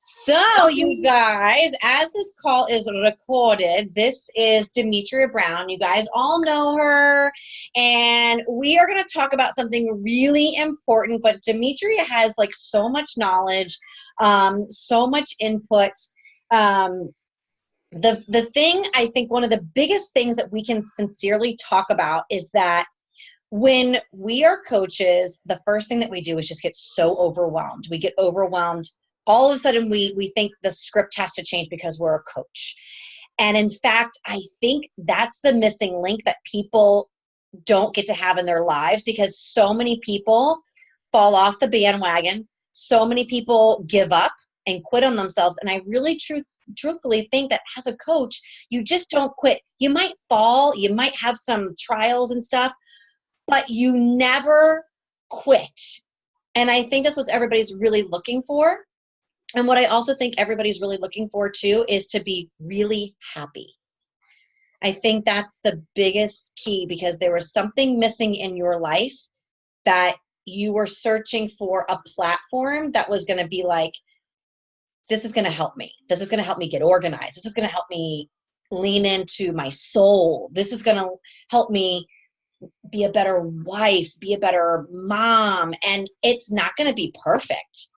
So, you guys, as this call is recorded, this is Demetria Brown. You guys all know her, and we are going to talk about something really important. But Demetria has like so much knowledge, so much input. The thing, I think one of the biggest things that we can sincerely talk about is that when we are coaches, the first thing that we do is just get so overwhelmed. We get overwhelmed. All of a sudden, we think the script has to change because we're a coach. And in fact, I think that's the missing link that people don't get to have in their lives, because so many people fall off the bandwagon. So many people give up and quit on themselves. And I really truthfully think that as a coach, you just don't quit. You might fall, you might have some trials and stuff, but you never quit. And I think that's what everybody's really looking for. And what I also think everybody's really looking for too is to be really happy. I think that's the biggest key, because there was something missing in your life that you were searching for a platform that was going to be like, this is going to help me. This is going to help me get organized. This is going to help me lean into my soul. This is going to help me be a better wife, be a better mom. And it's not going to be perfect,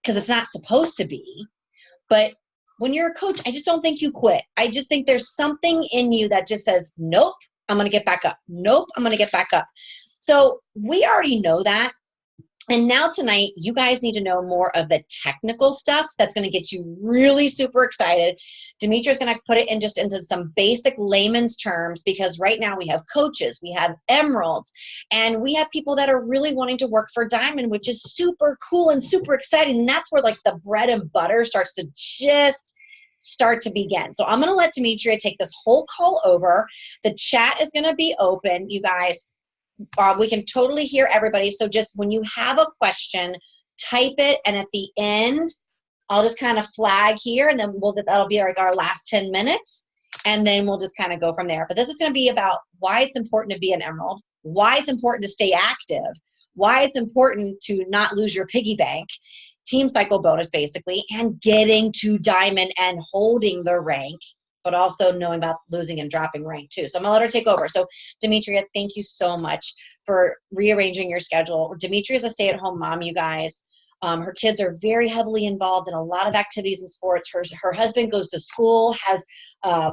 because it's not supposed to be. But when you're a coach, I just don't think you quit. I just think there's something in you that just says, nope, I'm going to get back up. Nope, I'm going to get back up. So we already know that. And now tonight, you guys need to know more of the technical stuff that's going to get you really super excited. Demetria's going to put it in just into some basic layman's terms, because right now we have coaches, we have emeralds, and we have people that are really wanting to work for Diamond, which is super cool and super exciting. And that's where like the bread and butter starts to just start to begin. So I'm going to let Demetria take this whole call over. The chat is going to be open, you guys. We can totally hear everybody. So just when you have a question, type it. And at the end, I'll just kind of flag here, and then that'll be like our last 10 minutes. And then we'll just kind of go from there. But this is going to be about why it's important to be an emerald, why it's important to stay active, why it's important to not lose your piggy bank, team cycle bonus basically, and getting to Diamond and holding the rank, but also knowing about losing and dropping rank too. So I'm gonna let her take over. So Demetria, thank you so much for rearranging your schedule. Demetria is a stay-at-home mom, you guys. Her kids are very heavily involved in a lot of activities and sports. Her husband goes to school, has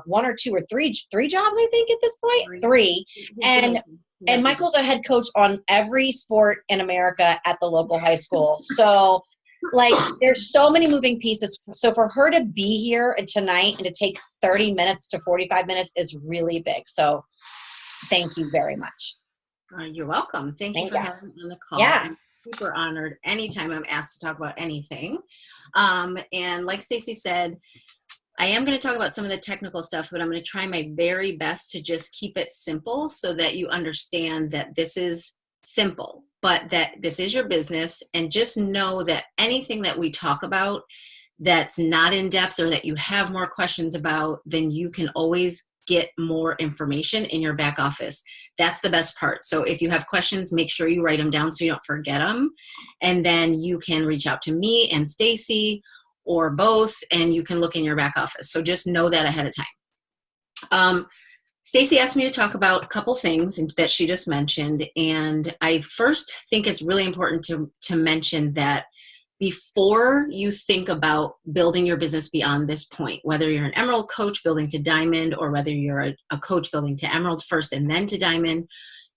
one or two or three jobs, I think, at this point. Three. And Michael's a head coach on every sport in America at the local high school. So like, there's so many moving pieces. So for her to be here tonight and to take 30 minutes to 45 minutes is really big. So thank you very much. You're welcome. Thank you for having me on the call. Yeah. I'm super honored anytime I'm asked to talk about anything. And like Stacy said, I am going to talk about some of the technical stuff, but I'm going to try my very best to just keep it simple so that you understand that this is simple, but that this is your business. And just know that anything that we talk about that's not in depth, or that you have more questions about, then you can always get more information in your back office. That's the best part. So if you have questions, make sure you write them down so you don't forget them. And then you can reach out to me and Stacy, or both, and you can look in your back office. So just know that ahead of time. Stacy asked me to talk about a couple things that she just mentioned. And I first think it's really important to mention that before you think about building your business beyond this point, whether you're an emerald coach building to Diamond, or whether you're a coach building to emerald first and then to Diamond,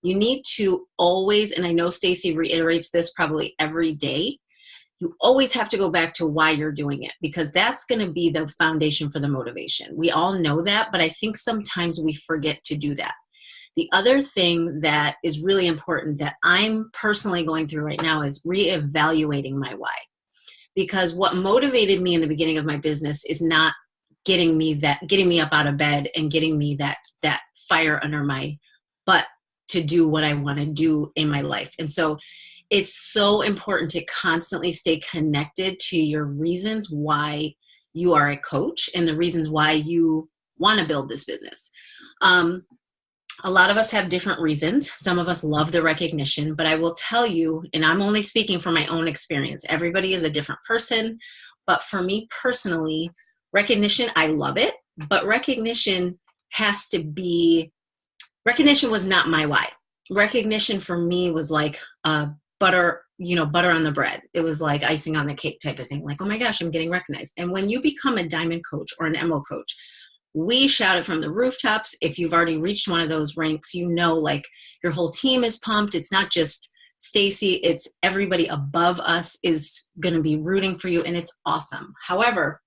you need to always, and I know Stacy reiterates this probably every day, you always have to go back to why you're doing it, because that's going to be the foundation for the motivation. We all know that, but I think sometimes we forget to do that. The other thing that is really important that I'm personally going through right now is reevaluating my why. Because what motivated me in the beginning of my business is not getting me up out of bed and getting me that fire under my butt to do what I want to do in my life. And so it's so important to constantly stay connected to your reasons why you are a coach and the reasons why you want to build this business. A lot of us have different reasons. Some of us love the recognition, but I will tell you, and I'm only speaking from my own experience, everybody is a different person, But for me personally, recognition, I love it, but recognition was not my why. Recognition for me was like butter on the bread. It was like icing on the cake type of thing. Like, oh my gosh, I'm getting recognized. And when you become a diamond coach or an emerald coach, we shout it from the rooftops. If you've already reached one of those ranks, like your whole team is pumped. It's not just Stacy, it's everybody above us is going to be rooting for you, and it's awesome. However,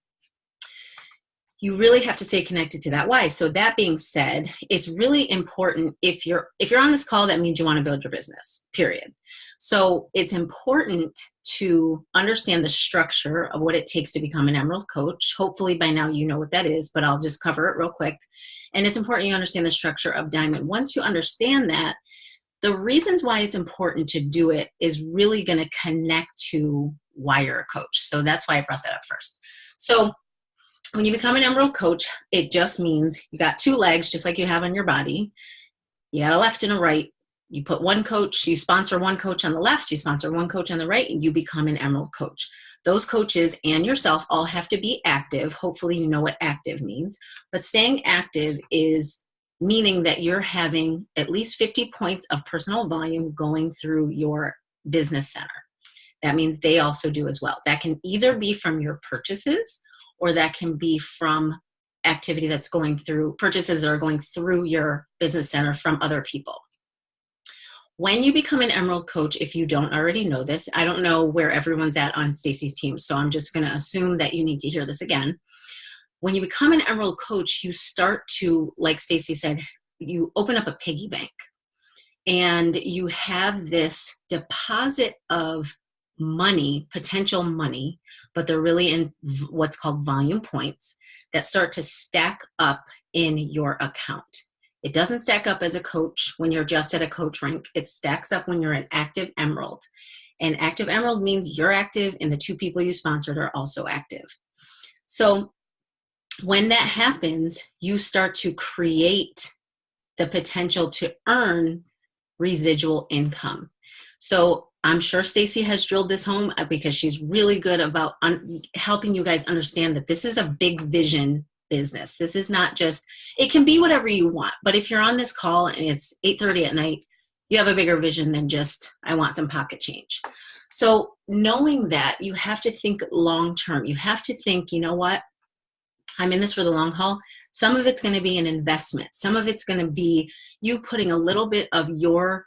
you really have to stay connected to that why. So that being said, it's really important if you're on this call, that means you want to build your business, period. So it's important to understand the structure of what it takes to become an emerald coach. Hopefully by now you know what that is, but I'll just cover it real quick. And it's important you understand the structure of diamond. Once you understand that, the reasons why it's important to do it is really going to connect to why you're a coach. So that's why I brought that up first. So when you become an emerald coach, it just means you got two legs, just like you have on your body. You got a left and a right. You put one coach, you sponsor one coach on the left, you sponsor one coach on the right, and you become an emerald coach. Those coaches and yourself all have to be active. Hopefully you know what active means. But staying active is meaning that you're having at least 50 points of personal volume going through your business center. That means they also do as well. That can either be from your purchases, or that can be from activity that's going through, purchases that are going through your business center from other people. When you become an emerald coach, if you don't already know this, I don't know where everyone's at on Stacy's team, so I'm just going to assume that you need to hear this again. When you become an emerald coach, you start to, like Stacy said, you open up a piggy bank, and you have this deposit of money, potential money, but they're really in what's called volume points that start to stack up in your account. It doesn't stack up as a coach when you're just at a coach rank. It stacks up when you're an active emerald. And active emerald means you're active and the two people you sponsored are also active. So when that happens, you start to create the potential to earn residual income. So I'm sure Stacy has drilled this home because she's really good about helping you guys understand that this is a big vision business. This is not just, it can be whatever you want, but if you're on this call and it's 8:30 at night, you have a bigger vision than just, I want some pocket change. So knowing that, you have to think long-term. You have to think, you know what? I'm in this for the long haul. Some of it's going to be an investment. Some of it's going to be you putting a little bit of your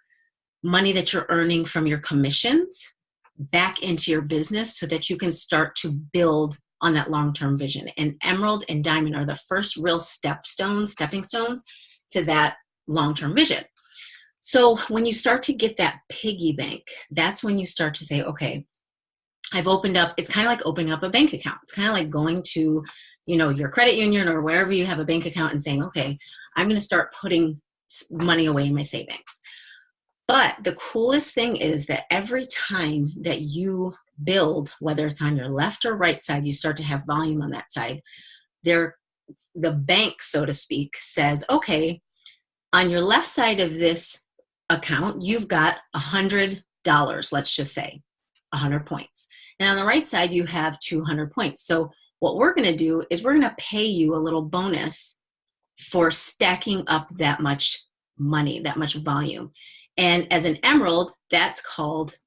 money that you're earning from your commissions back into your business so that you can start to build on that long-term vision. And emerald and diamond are the first real stepping stones to that long-term vision. So when you start to get that piggy bank, that's when you start to say, okay, I've opened up, it's kind of like opening up a bank account. It's kind of like going to, your credit union or wherever you have a bank account and saying, okay, I'm going to start putting money away in my savings. But the coolest thing is that every time that you build, whether it's on your left or right side, you start to have volume on that side. The bank, so to speak, says, okay, on your left side of this account, you've got $100, let's just say, 100 points. And on the right side, you have 200 points. So what we're going to do is we're going to pay you a little bonus for stacking up that much money, that much volume. And as an emerald, that's called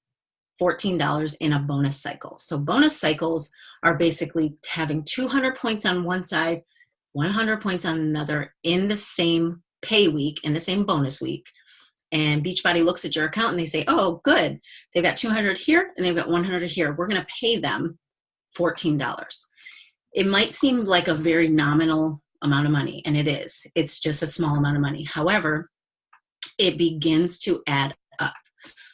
$14 in a bonus cycle. So bonus cycles are basically having 200 points on one side, 100 points on another in the same pay week, in the same bonus week. And Beachbody looks at your account and they say, oh, good. They've got 200 here and they've got 100 here. We're going to pay them $14. It might seem like a very nominal amount of money, and it is. It's just a small amount of money. However, it begins to add up.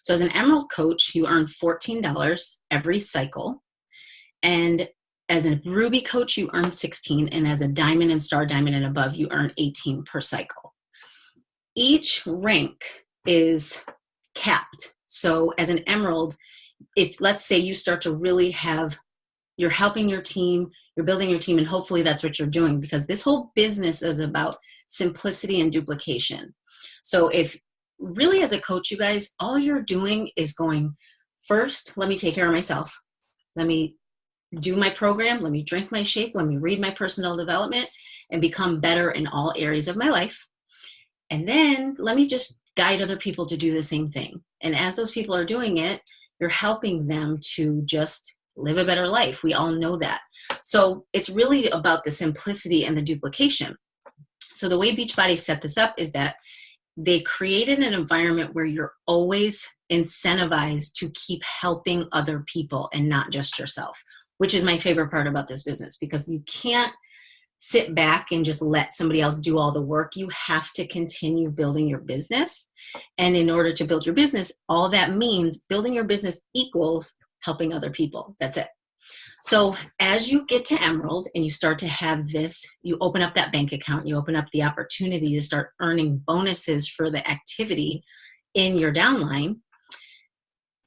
So as an emerald coach, you earn $14 every cycle. And as a ruby coach, you earn 16. And as a diamond and star diamond and above, you earn 18 per cycle. Each rank is capped. So as an emerald, if let's say you start to really you're helping your team, you're building your team, and hopefully that's what you're doing, because this whole business is about simplicity and duplication. So if really as a coach, you guys, all you're doing is going, first, let me take care of myself. Let me do my program, let me drink my shake, let me read my personal development and become better in all areas of my life. And then let me just guide other people to do the same thing. And as those people are doing it, you're helping them to just live a better life. We all know that. So it's really about the simplicity and the duplication. So the way Beachbody set this up is that they created an environment where you're always incentivized to keep helping other people and not just yourself, which is my favorite part about this business, because you can't sit back and just let somebody else do all the work. You have to continue building your business. And in order to build your business, all that means building your business equals helping other people. That's it. So as you get to Emerald and you start to have this, you open up that bank account, you open up the opportunity to start earning bonuses for the activity in your downline,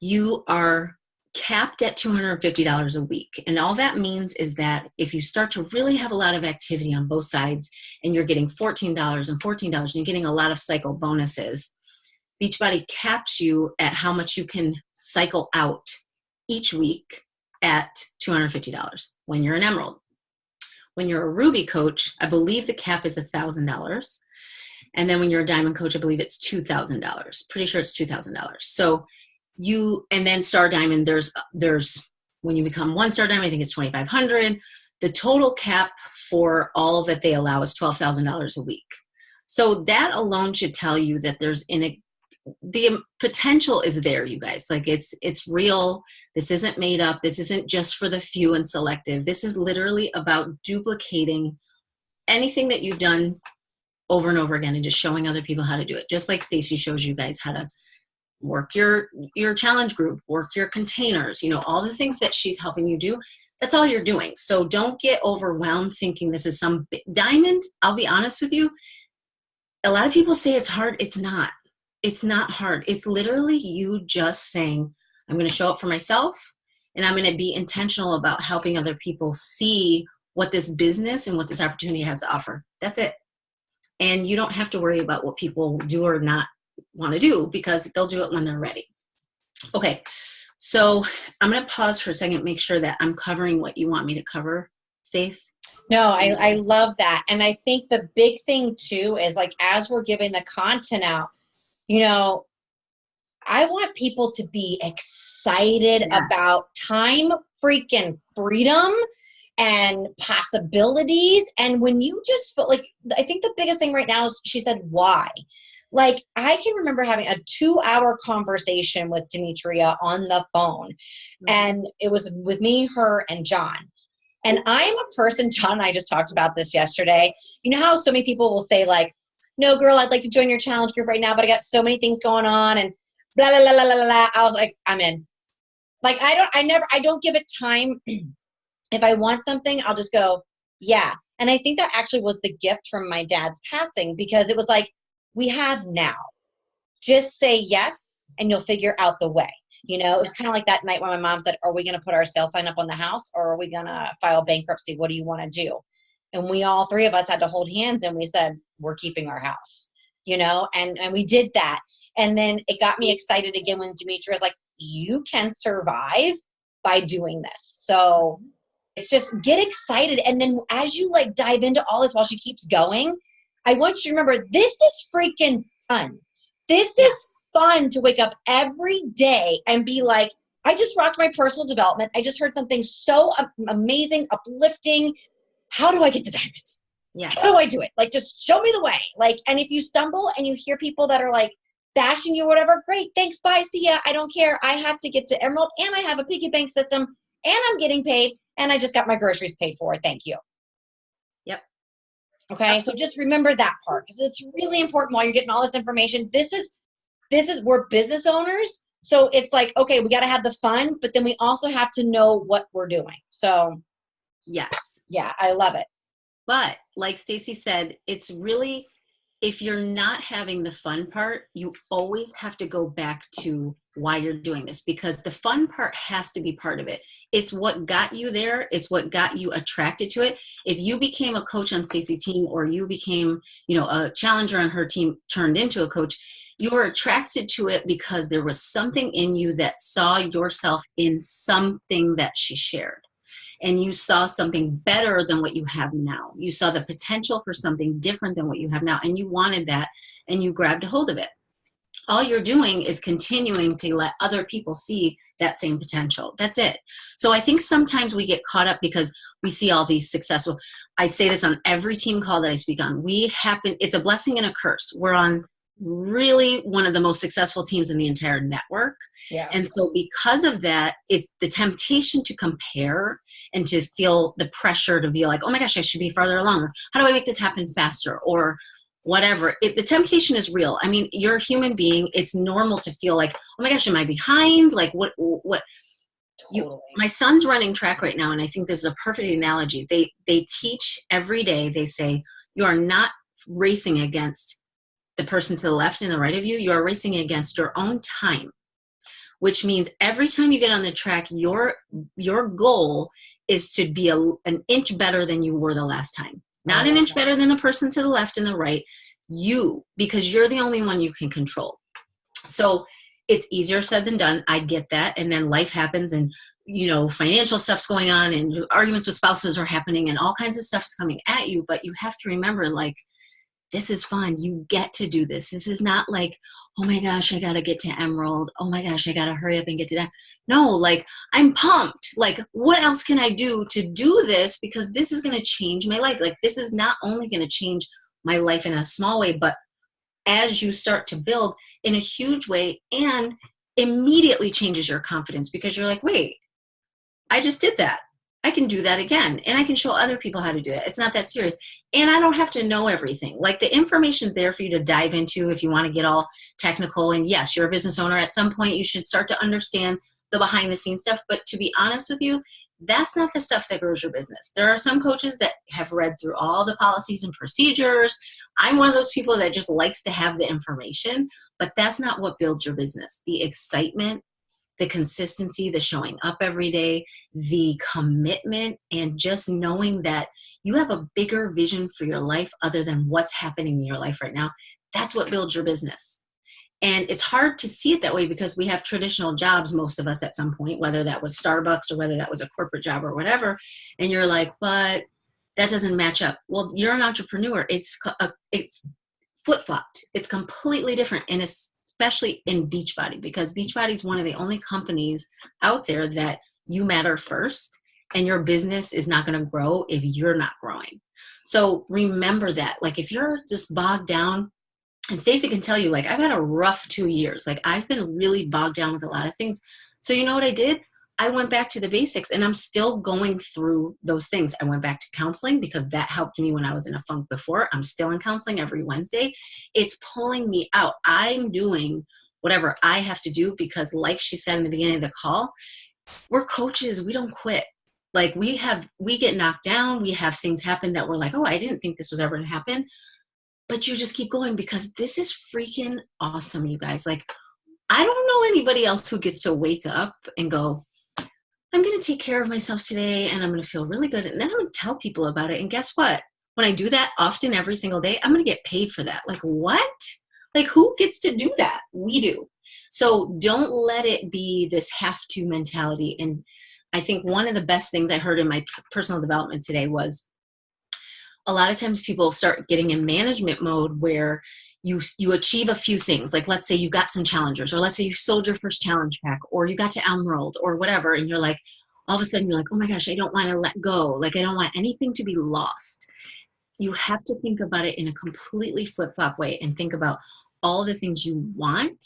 you are capped at $250 a week. And all that means is that if you start to really have a lot of activity on both sides and you're getting $14 and $14 and you're getting a lot of cycle bonuses, Beachbody caps you at how much you can cycle out each week at $250 when you're an Emerald. When you're a Ruby coach, I believe the cap is $1,000. And then when you're a Diamond coach, I believe it's $2,000. Pretty sure it's $2,000. So and then Star Diamond, there's when you become 1-star Diamond, I think it's $2,500. The total cap for all that they allow is $12,000 a week. So that alone should tell you that the potential is there, you guys. Like it's real. This isn't made up. This isn't just for the few and selective. This is literally about duplicating anything that you've done over and over again and just showing other people how to do it. Just like Stacy shows you guys how to work your challenge group, work your containers, all the things that she's helping you do. That's all you're doing. So don't get overwhelmed thinking this is some Diamond. I'll be honest with you. A lot of people say it's hard. It's not. It's not hard. It's literally you just saying, I'm going to show up for myself and I'm going to be intentional about helping other people see what this business and what this opportunity has to offer. That's it. And you don't have to worry about what people do or not want to do because they'll do it when they're ready. Okay. So I'm going to pause for a second, make sure that I'm covering what you want me to cover, Stace. No, I love that. And I think the big thing too is like, as we're giving the content out, I want people to be excited about time freaking freedom and possibilities. And when you just feel like, I think the biggest thing right now is she said, why? Like, I can remember having a 2-hour conversation with Demetria on the phone. And it was with me, her, and John. And I'm a person, John and I just talked about this yesterday. You know how so many people will say like, no, girl, I'd like to join your challenge group right now, but I got so many things going on and blah, blah, blah, blah, blah, blah. I was like, I'm in. Like, I don't give it time. If I want something, I'll just go, yeah. And I think that actually was the gift from my dad's passing, because it was like, we have now. Just say yes, and you'll figure out the way. It was kind of like that night when my mom said, are we going to put our sale sign up on the house, or are we going to file bankruptcy? What do you want to do? And we all three of us had to hold hands and we said, we're keeping our house, and we did that. And then it got me excited again when Demetria was like, you can survive by doing this. So it's just get excited. And then as you like dive into all this while she keeps going, I want you to remember, this is freaking fun. This is fun to wake up every day and be like, I just rocked my personal development. I just heard something so amazing, uplifting. How do I get to Diamond? Yeah. How do I do it? Like, just show me the way. Like, and if you stumble and you hear people that are like bashing you or whatever, great, thanks, bye, see ya. I don't care. I have to get to Emerald and I have a piggy bank system and I'm getting paid and I just got my groceries paid for. Thank you. Yep. Okay. Absolutely. So just remember that part, because it's really important while you're getting all this information. This is we're business owners. So it's like, okay, we got to have the fun, but then we also have to know what we're doing. So yes. Yeah, I love it. But like Stacy said, it's really, if you're not having the fun part, you always have to go back to why you're doing this, because the fun part has to be part of it. It's what got you there. It's what got you attracted to it. If you became a coach on Stacy's team, or you became, a challenger on her team, turned into a coach, you were attracted to it because there was something in you that saw yourself in something that she shared. and you saw something better than what you have now. You saw the potential for something different than what you have now, and you wanted that, and you grabbed a hold of it. All you're doing is continuing to let other people see that same potential. That's it. So I think sometimes we get caught up because we see all these successful, I say this on every team call that I speak on. It's a blessing and a curse. We're on really one of the most successful teams in the entire network. Yeah. And so because of that, it's the temptation to compare and to feel the pressure to be like, oh my gosh, I should be farther along. Or how do I make this happen faster? Or whatever. The temptation is real. I mean, you're a human being. It's normal to feel like, oh my gosh, am I behind? Like what, Totally. my son's running track right now. And I think this is a perfect analogy. They teach every day. They say, you are not racing against the person to the left and the right of you. You are racing against your own time, which means every time you get on the track, your goal is to be an inch better than you were the last time. Not an inch better than the person to the left and the right, because you're the only one you can control. So it's easier said than done. I get that. And then life happens and, financial stuff's going on and arguments with spouses are happening and all kinds of stuff's coming at you. But you have to remember, like, this is fun. You get to do this. This is not like, oh my gosh, I got to get to Emerald. Oh my gosh, I got to hurry up and get to that. No, like, I'm pumped. Like, what else can I do to do this? Because this is going to change my life. Like, this is not only going to change my life in a small way, but as you start to build in a huge way, and immediately changes your confidence because you're like, wait, I just did that. I can do that again, and I can show other people how to do that. It's not that serious. And I don't have to know everything. Like, the information's there for you to dive into if you want to get all technical. And yes, you're a business owner. At some point, you should start to understand the behind the scenes stuff. But to be honest with you, that's not the stuff that grows your business. There are some coaches that have read through all the policies and procedures. I'm one of those people that just likes to have the information, but that's not what builds your business. The excitement, the consistency, the showing up every day, the commitment, and just knowing that you have a bigger vision for your life other than what's happening in your life right now. That's what builds your business. And it's hard to see it that way because we have traditional jobs, most of us at some point, whether that was Starbucks or whether that was a corporate job or whatever. And you're like, but that doesn't match up. Well, you're an entrepreneur. It's flip-flopped. It's completely different. And especially in Beachbody, because Beachbody is one of the only companies out there that you matter first, and your business is not going to grow if you're not growing. So remember that. Like, if you're just bogged down, and Stacey can tell you, like, I've had a rough 2 years. Like, I've been really bogged down with a lot of things. So you know what I did? I went back to the basics, and I'm still going through those things. I went back to counseling because that helped me when I was in a funk before. I'm still in counseling every Wednesday. It's pulling me out. I'm doing whatever I have to do because, like she said in the beginning of the call, we're coaches. We don't quit. Like, we get knocked down. We have things happen that we're like, oh, I didn't think this was ever going to happen. But you just keep going because this is freaking awesome, you guys. Like, I don't know anybody else who gets to wake up and go, I'm going to take care of myself today and I'm going to feel really good. And then I'm going to tell people about it. And guess what? When I do that often every single day, I'm going to get paid for that. Like, what? Like, who gets to do that? We do. So don't let it be this have to mentality. And I think one of the best things I heard in my personal development today was, a lot of times people start getting in management mode where you achieve a few things. Like, let's say you got some challengers, or let's say you sold your first challenge pack, or you got to Emerald or whatever. And you're like, all of a sudden you're like, oh my gosh, I don't want to let go. Like, I don't want anything to be lost. You have to think about it in a completely flip-flop way and think about all the things you want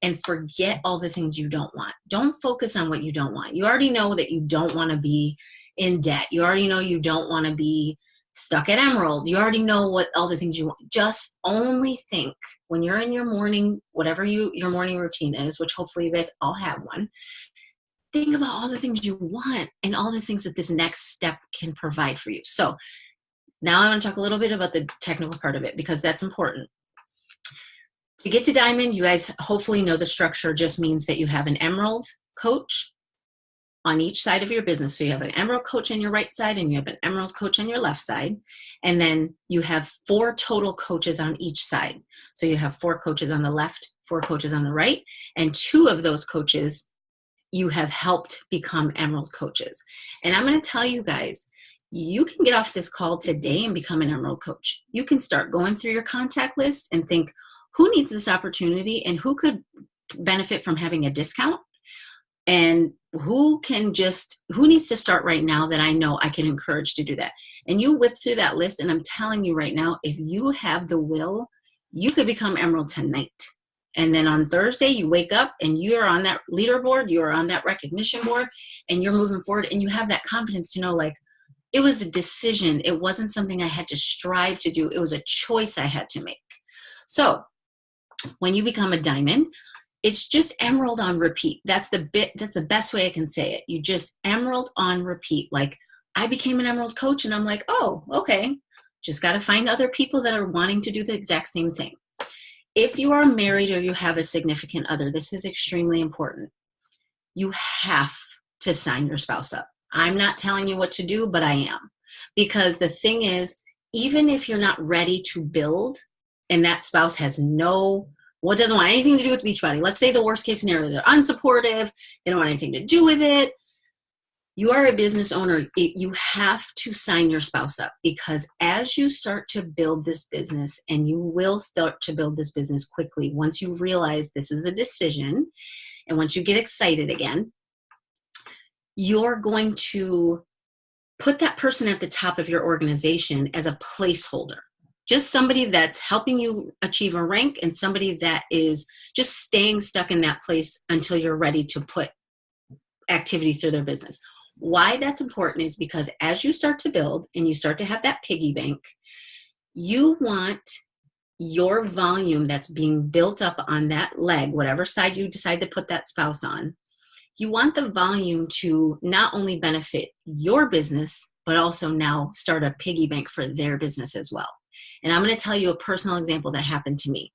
and forget all the things you don't want. Don't focus on what you don't want. You already know that you don't want to be in debt. You already know you don't want to be stuck at Emerald. You already know what all the things you want. Just only think when you're in your morning, whatever your morning routine is, which hopefully you guys all have one, think about all the things you want and all the things that this next step can provide for you. So now I want to talk a little bit about the technical part of it because that's important. To get to Diamond, you guys hopefully know the structure just means that you have an Emerald coach on each side of your business. So you have an Emerald coach on your right side and you have an Emerald coach on your left side. And then you have 4 total coaches on each side. So you have 4 coaches on the left, 4 coaches on the right, and 2 of those coaches you have helped become Emerald coaches. And I'm going to tell you guys, you can get off this call today and become an Emerald coach. You can start going through your contact list and think, who needs this opportunity and who could benefit from having a discount? And who needs to start right now that I know I can encourage to do that? And you whip through that list, and I'm telling you right now, if you have the will, you could become Emerald tonight. And then on Thursday, you wake up and you're on that leaderboard, you're on that recognition board, and you're moving forward, and you have that confidence to know, like, it was a decision. It wasn't something I had to strive to do. It was a choice I had to make. So when you become a diamond, it's just Emerald on repeat. That's the best way I can say it. You just Emerald on repeat. Like, I became an Emerald coach, and I'm like, oh, okay. Just got to find other people that are wanting to do the exact same thing. If you are married or you have a significant other, this is extremely important. You have to sign your spouse up. I'm not telling you what to do, but I am. Because the thing is, even if you're not ready to build and that spouse has doesn't want anything to do with Beachbody. Let's say the worst case scenario, they're unsupportive, they don't want anything to do with it. You are a business owner. You have to sign your spouse up, because as you start to build this business, and you will start to build this business quickly once you realize this is a decision, and once you get excited again, you're going to put that person at the top of your organization as a placeholder. Just somebody that's helping you achieve a rank, and somebody that is just staying stuck in that place until you're ready to put activity through their business. Why that's important is because as you start to build and you start to have that piggy bank, you want your volume that's being built up on that leg, whatever side you decide to put that spouse on, you want the volume to not only benefit your business, but also now start a piggy bank for their business as well. And I'm going to tell you a personal example that happened to me.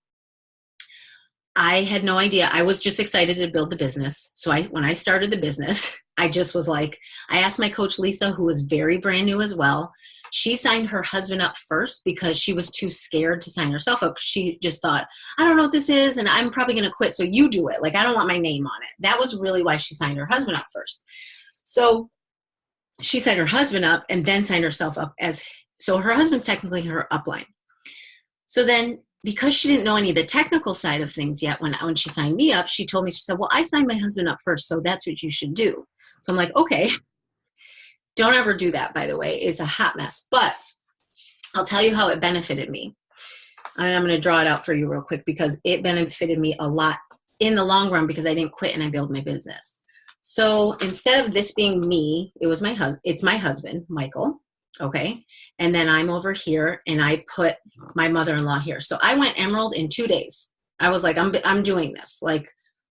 I had no idea. I was just excited to build the business. So when I started the business, I just was like, I asked my coach, Lisa, who was very brand new as well. She signed her husband up first because she was too scared to sign herself up. She just thought, I don't know what this is, and I'm probably going to quit. So you do it. Like, I don't want my name on it. That was really why she signed her husband up first. So she signed her husband up and then signed herself up so her husband's technically her upline. So then, because she didn't know any of the technical side of things yet, when she signed me up, she told me, she said, well, I signed my husband up first, so that's what you should do. So I'm like, okay. Don't ever do that, by the way. It's a hot mess. But I'll tell you how it benefited me. And I'm going to draw it out for you real quick, because it benefited me a lot in the long run, because I didn't quit and I built my business. So instead of this being me, it's my husband, Michael. Okay. And then I'm over here, and I put my mother-in-law here. So I went Emerald in 2 days. I was like, I'm doing this. Like,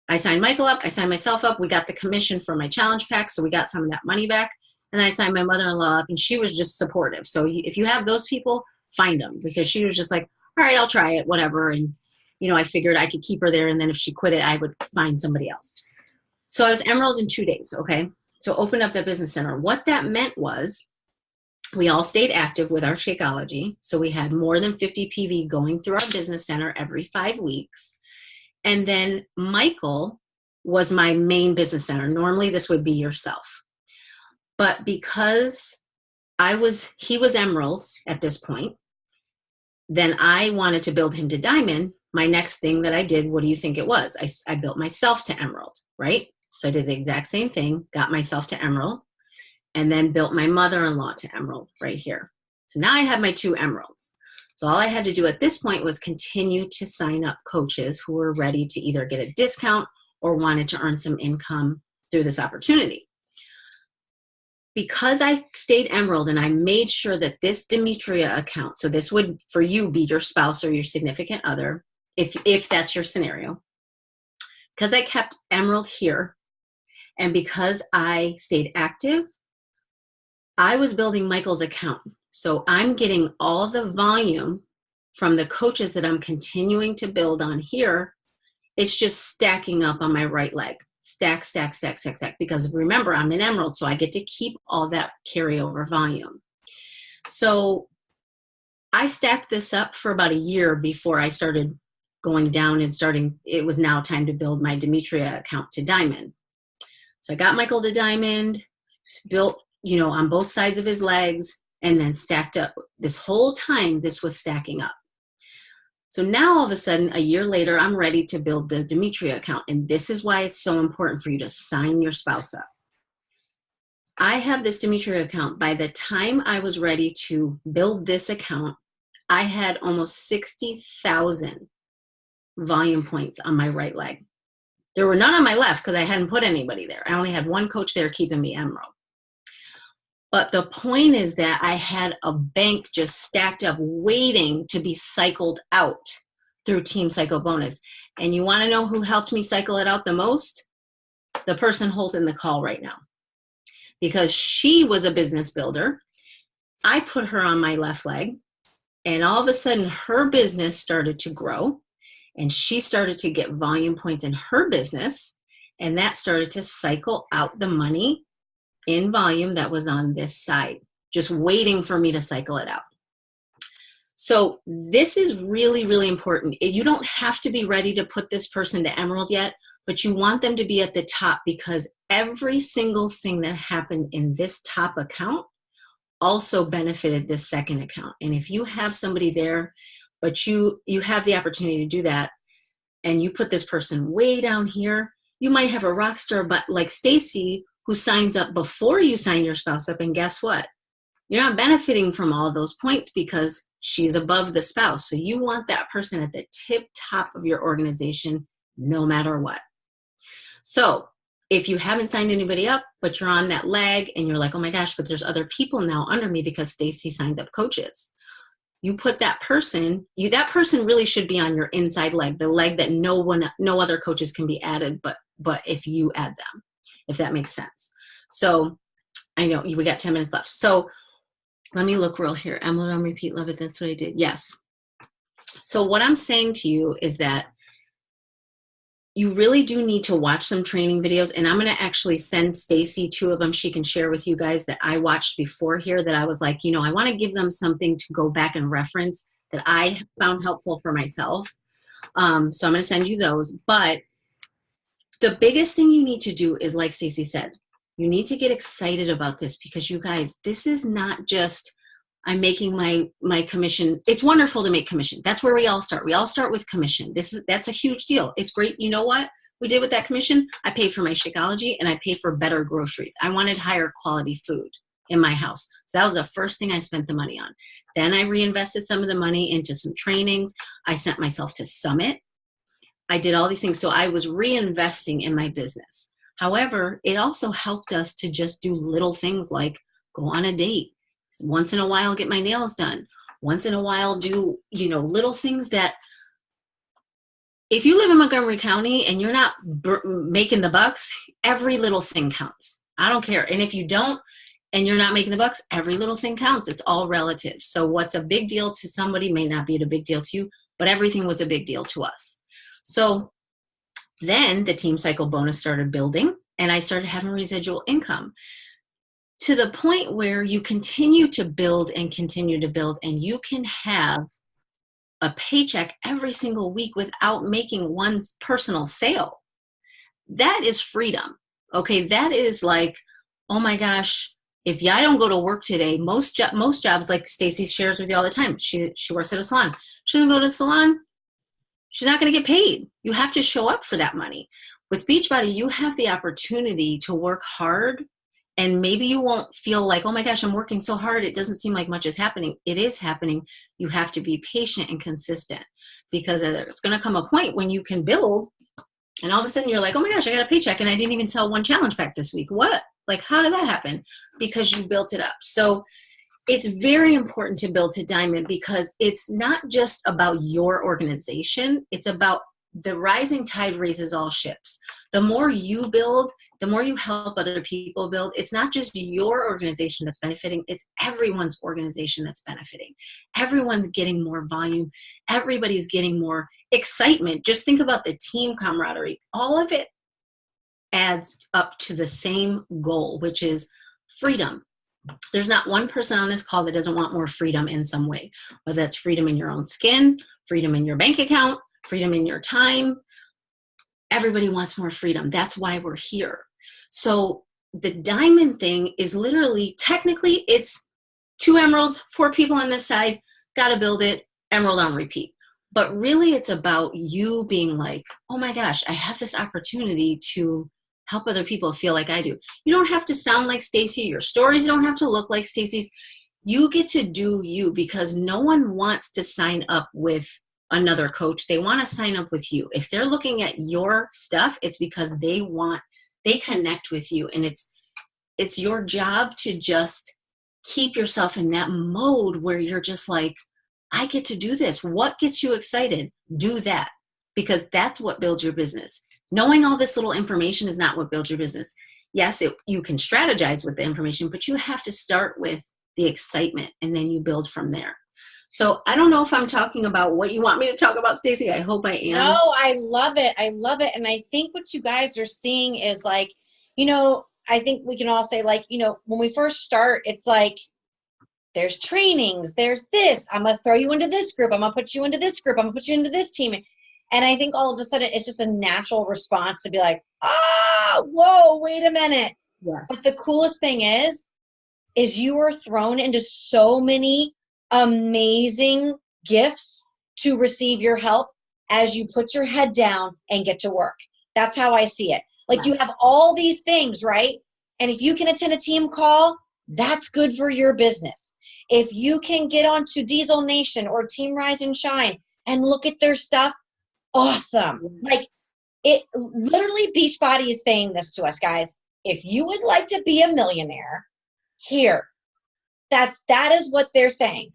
I signed Michael up. I signed myself up. We got the commission for my challenge pack. So we got some of that money back. And then I signed my mother-in-law up, and she was just supportive. So if you have those people, find them, because she was just like, all right, I'll try it, whatever. And, I figured I could keep her there. And then if she quit it, I would find somebody else. So I was Emerald in 2 days. Okay. So opened up the business center. What that meant was, we all stayed active with our Shakeology. So we had more than 50 PV going through our business center every 5 weeks. And then Michael was my main business center. Normally this would be yourself. But because he was Emerald at this point, then I wanted to build him to Diamond. My next thing that I did, what do you think it was? I built myself to Emerald, right? So I did the exact same thing, got myself to Emerald, and then built my mother-in-law to Emerald right here. So now I have my 2 Emeralds. So all I had to do at this point was continue to sign up coaches who were ready to either get a discount or wanted to earn some income through this opportunity. Because I stayed Emerald and I made sure that this Demetria account, so this would for you be your spouse or your significant other, if that's your scenario, because I kept Emerald here and because I stayed active, I was building Michael's account. So I'm getting all the volume from the coaches that I'm continuing to build on here. It's just stacking up on my right leg. Stack, stack, stack, stack, stack. Because remember, I'm an Emerald, so I get to keep all that carryover volume. So I stacked this up for about a year before I started going down and it was now time to build my Demetria account to Diamond. So I got Michael to diamond, built, on both sides of his legs, and then stacked up. This whole time, this was stacking up. So now all of a sudden, a year later, I'm ready to build the Demetria account. And this is why it's so important for you to sign your spouse up. I have this Demetria account. By the time I was ready to build this account, I had almost 60,000 volume points on my right leg. There were none on my left because I hadn't put anybody there. I only had one coach there keeping me emerald. But the point is that I had a bank just stacked up waiting to be cycled out through Team Cycle Bonus. And you want to know who helped me cycle it out the most? The person holding the call right now. Because she was a business builder. I put her on my left leg, and all of a sudden her business started to grow, and she started to get volume points in her business, and that started to cycle out the money in volume that was on this side, just waiting for me to cycle it out. So this is really, really important. You don't have to be ready to put this person to emerald yet, but you want them to be at the top, because every single thing that happened in this top account also benefited this second account. And if you have somebody there, but you have the opportunity to do that, and you put this person way down here, you might have a rock star, but like Stacy, who signs up before you sign your spouse up, and guess what? You're not benefiting from all of those points because she's above the spouse. So you want that person at the tip top of your organization no matter what. So if you haven't signed anybody up, but you're on that leg and you're like, oh my gosh, but there's other people now under me because Stacy signs up coaches. You put that person really should be on your inside leg, the leg that no other coaches can be added, but if you add them, if that makes sense. So I know we got 10 minutes left. So let me look real here. Emerald on repeat, love it. That's what I did. Yes. So what I'm saying to you is that you really do need to watch some training videos, and I'm going to actually send Stacy 2 of them. She can share with you guys that I watched before here that I was like, I want to give them something to go back and reference that I found helpful for myself. So I'm going to send you those. But the biggest thing you need to do is, like Stacy said, you need to get excited about this, because you guys, this is not just I'm making my commission. It's wonderful to make commission. That's where we all start. We all start with commission. That's a huge deal. It's great. You know what we did with that commission? I paid for my Shakeology, and I paid for better groceries. I wanted higher quality food in my house. So that was the first thing I spent the money on. Then I reinvested some of the money into some trainings. I sent myself to Summit. I did all these things. So I was reinvesting in my business. However, it also helped us to just do little things like go on a date. Once in a while, get my nails done. Once in a while, do, little things that if you live in Montgomery County and you're not making the bucks, every little thing counts. I don't care. And if you don't, and you're not making the bucks, every little thing counts. It's all relative. So what's a big deal to somebody may not be a big deal to you, but everything was a big deal to us. So then the Team Cycle Bonus started building, and I started having residual income to the point where you continue to build and continue to build, and you can have a paycheck every single week without making one's personal sale. That is freedom. Okay, that is like, oh my gosh, if I don't go to work today, most jobs, like Stacy shares with you all the time, she works at a salon. She doesn't go to the salon, she's not going to get paid. You have to show up for that money. With Beachbody, you have the opportunity to work hard, and maybe you won't feel like, oh my gosh, I'm working so hard, it doesn't seem like much is happening. It is happening. You have to be patient and consistent, because there's going to come a point when you can build, and all of a sudden you're like, oh my gosh, I got a paycheck and I didn't even sell one challenge pack this week. What? Like, how did that happen? Because you built it up. So it's very important to build to diamond, because it's not just about your organization. It's about the rising tide raises all ships. The more you build, the more you help other people build. It's not just your organization that's benefiting, it's everyone's organization that's benefiting. Everyone's getting more volume. Everybody's getting more excitement. Just think about the team camaraderie. All of it adds up to the same goal, which is freedom. There's not one person on this call that doesn't want more freedom in some way, whether that's freedom in your own skin, freedom in your bank account, freedom in your time. Everybody wants more freedom. That's why we're here. So the diamond thing is literally, technically, it's 2 emeralds, 4 people on this side, got to build it, emerald on repeat. But really, it's about you being like, oh my gosh, I have this opportunity to help other people feel like I do. You don't have to sound like Stacy. Your stories don't have to look like Stacy's. You get to do you, because no one wants to sign up with another coach. They want to sign up with you. If they're looking at your stuff, it's because they connect with you. And it's your job to just keep yourself in that mode where you're just like, I get to do this. What gets you excited? Do that, because that's what builds your business. Knowing all this little information is not what builds your business. Yes, you can strategize with the information, but you have to start with the excitement, and then you build from there. So I don't know if I'm talking about what you want me to talk about, Stacy. I hope I am. No, I love it. I love it. And I think what you guys are seeing is like, I think we can all say, like, when we first start, it's like, there's trainings, there's this, I'm going to throw you into this group, I'm going to put you into this group, I'm going to put you into this team. And I think all of a sudden it's just a natural response to be like, whoa, wait a minute. Yes. But the coolest thing is you are thrown into so many amazing gifts to receive your help as you put your head down and get to work. That's how I see it. Like, you have all these things, right? And if you can attend a team call, that's good for your business. If you can get onto Diesel Nation or Team Rise and Shine and look at their stuff, awesome. Like, it literally, Beachbody is saying this to us, guys. If you would like to be a millionaire, here, that is what they're saying.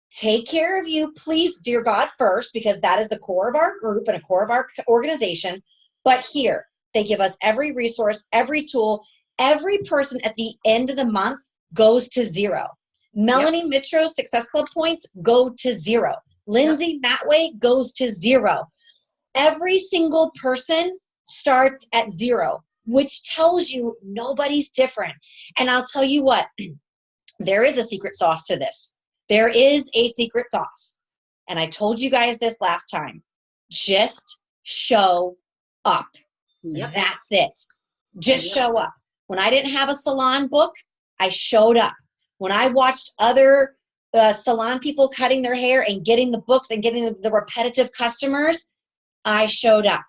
Take care of you, please, dear God, first, because that is the core of our group and a core of our organization. But here, they give us every resource, every tool. Every person at the end of the month goes to zero. Melanie Mitro's Success Club points go to zero. Lindsay Matway goes to zero. Every single person starts at zero, which tells you nobody's different. And I'll tell you what, there is a secret sauce to this. There is a secret sauce. And I told you guys this last time. Just show up. Yep. That's it. Just show up. When I didn't have a salon book, I showed up. When I watched other salon people cutting their hair and getting the books and getting the repetitive customers, I showed up.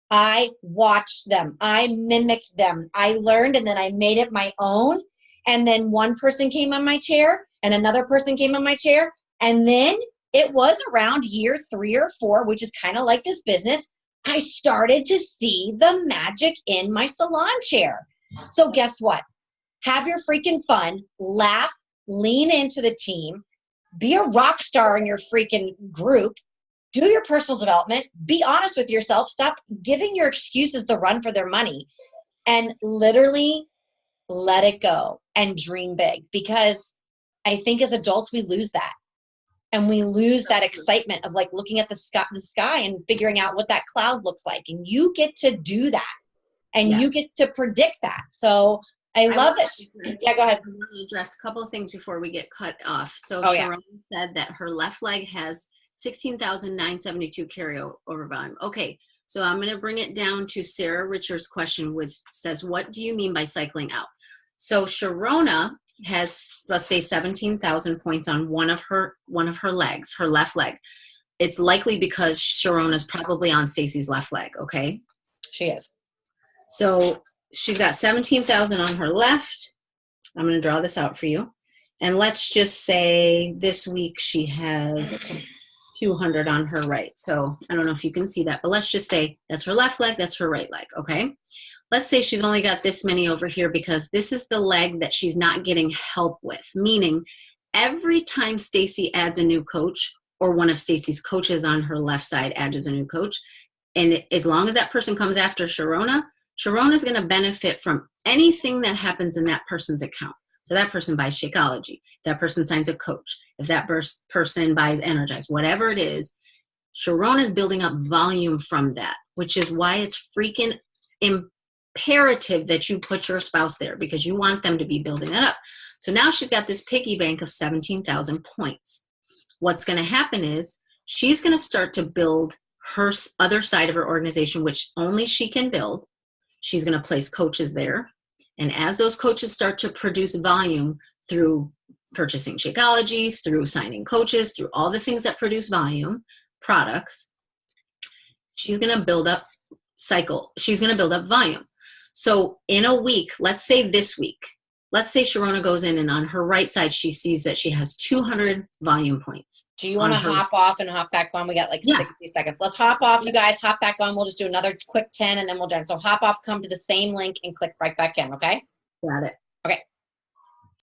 I watched them. I mimicked them. I learned, and then I made it my own. And then one person came on my chair and another person came on my chair. And then it was around year 3 or 4, which is kind of like this business, I started to see the magic in my salon chair. So guess what? Have your freaking fun, laugh, lean into the team, be a rock star in your freaking group, do your personal development, be honest with yourself, stop giving your excuses the run for their money, and literally let it go and dream big. Because I think as adults, we lose that. And we lose that excitement of like looking at the sky and figuring out what that cloud looks like. And you get to do that. And you get to predict that. So I love it. Yeah, go ahead. I want to address a couple of things before we get cut off. So Sharon said that her left leg has 16,972 carryover volume. Okay, so I'm going to bring it down to Sarah Richards' question, which says, what do you mean by cycling out? So Sharona has, let's say, 17,000 points on one of her legs, her left leg. It's likely because Sharona's probably on Stacy's left leg, okay? She is. So she's got 17,000 on her left. I'm going to draw this out for you. And let's just say this week she has 200 on her right. So I don't know if you can see that, but let's just say that's her left leg, that's her right leg, okay? Let's say she's only got this many over here because this is the leg that she's not getting help with, meaning every time Stacy adds a new coach or one of Stacy's coaches on her left side adds a new coach, and as long as that person comes after Sharona, Sharona's going to benefit from anything that happens in that person's account. So that person buys Shakeology, that person signs a coach, if that person buys Energize, whatever it is, Sharona's building up volume from that, which is why it's freaking imperative that you put your spouse there, because you want them to be building that up. So now she's got this piggy bank of 17,000 points. What's going to happen is she's going to start to build her other side of her organization, which only she can build. She's going to place coaches there. And as those coaches start to produce volume through purchasing Shakeology, through signing coaches, through all the things that produce volume, products, she's going to build up she's going to build up volume. So in a week, let's say this week, let's say Sharona goes in and on her right side, she sees that she has 200 volume points. Do you want to hop off and hop back on? We got like 60 seconds. Let's hop off, you guys. Hop back on. We'll just do another quick 10 and then we'll done. So hop off, come to the same link and click right back in, okay? Got it. Okay.